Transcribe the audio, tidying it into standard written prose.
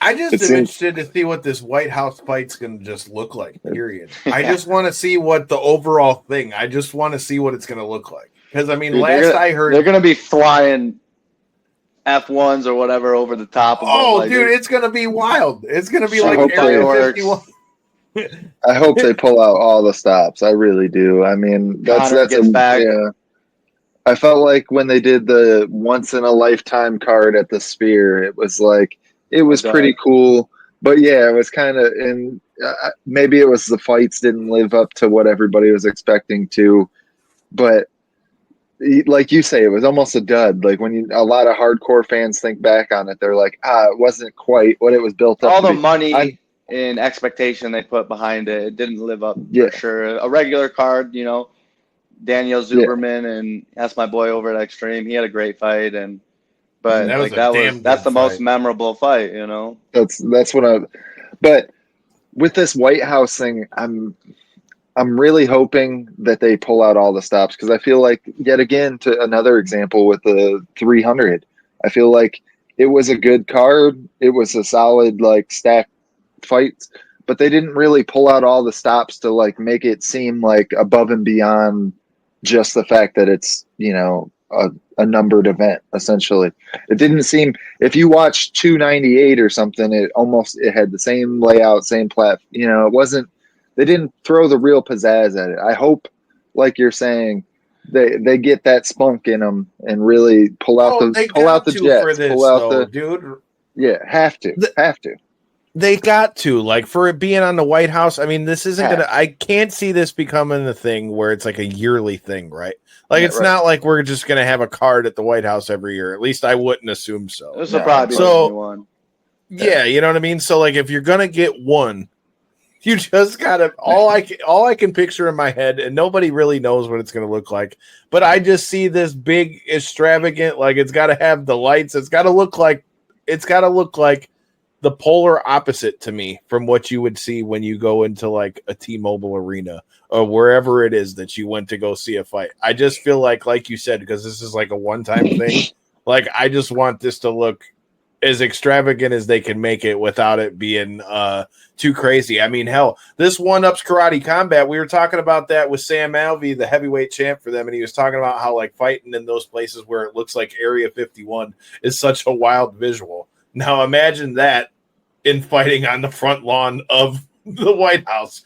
I just am interested to see what this White House fight's going to just look like, period. I just want to see what the overall thing, I just want to see what it's going to look like. Because, I mean, Dude, I heard... They're going to be flying F1s or whatever over the top of them. Oh, like, dude, it's going to be wild. It's going to be like Area 51. I hope they pull out all the stops. I really do. I mean, that's back. Yeah. I felt like when they did the once-in-a-lifetime card at the Sphere, it was like, it was pretty cool. But yeah, it was kind of, and maybe it was the fights didn't live up to what everybody was expecting to. But like you say, it was almost a dud. Like when a lot of hardcore fans think back on it, they're like, it wasn't quite what it was built up all to the be. money and expectation they put behind it, it didn't live up for sure. A regular card, you know, Daniel Zuberman, and that's my boy over at Extreme. He had a great fight, but that's the most memorable fight, you know. That's what but with this White House thing, I'm really hoping that they pull out all the stops, because I feel like, yet again, to another example with the 300, I feel like it was a good card. It was a solid, like, stacked fights, but they didn't really pull out all the stops to, like, make it seem like above and beyond just the fact that it's, you know, a numbered event. Essentially, it didn't seem, if you watched 298 or something, it had the same layout, same platform. You know, it wasn't, they didn't throw the real pizzazz at it. I hope, like you're saying, they get that spunk in them and really pull out the jets, dude. Yeah, have to. They got to, like, for it being on the White House. I mean, this isn't gonna. I can't see this becoming a thing where it's like a yearly thing, right? Like, it's not like we're just gonna have a card at the White House every year. At least I wouldn't assume so. This will probably be one. Yeah, you know what I mean. So, like, if you're gonna get one, you just gotta. All I can picture in my head, and nobody really knows what it's gonna look like. But I just see this big, extravagant. Like, it's got to have the lights. It's got to look like. The polar opposite to me from what you would see when you go into like a T-Mobile Arena or wherever it is that you went to go see a fight. I just feel like you said, because this is like a one-time thing, like I just want this to look as extravagant as they can make it without it being too crazy. I mean, hell, this one-ups Karate Combat. We were talking about that with Sam Alvey, the heavyweight champ for them, and he was talking about how like fighting in those places where it looks like Area 51 is such a wild visual. Now imagine that in fighting on the front lawn of the White House.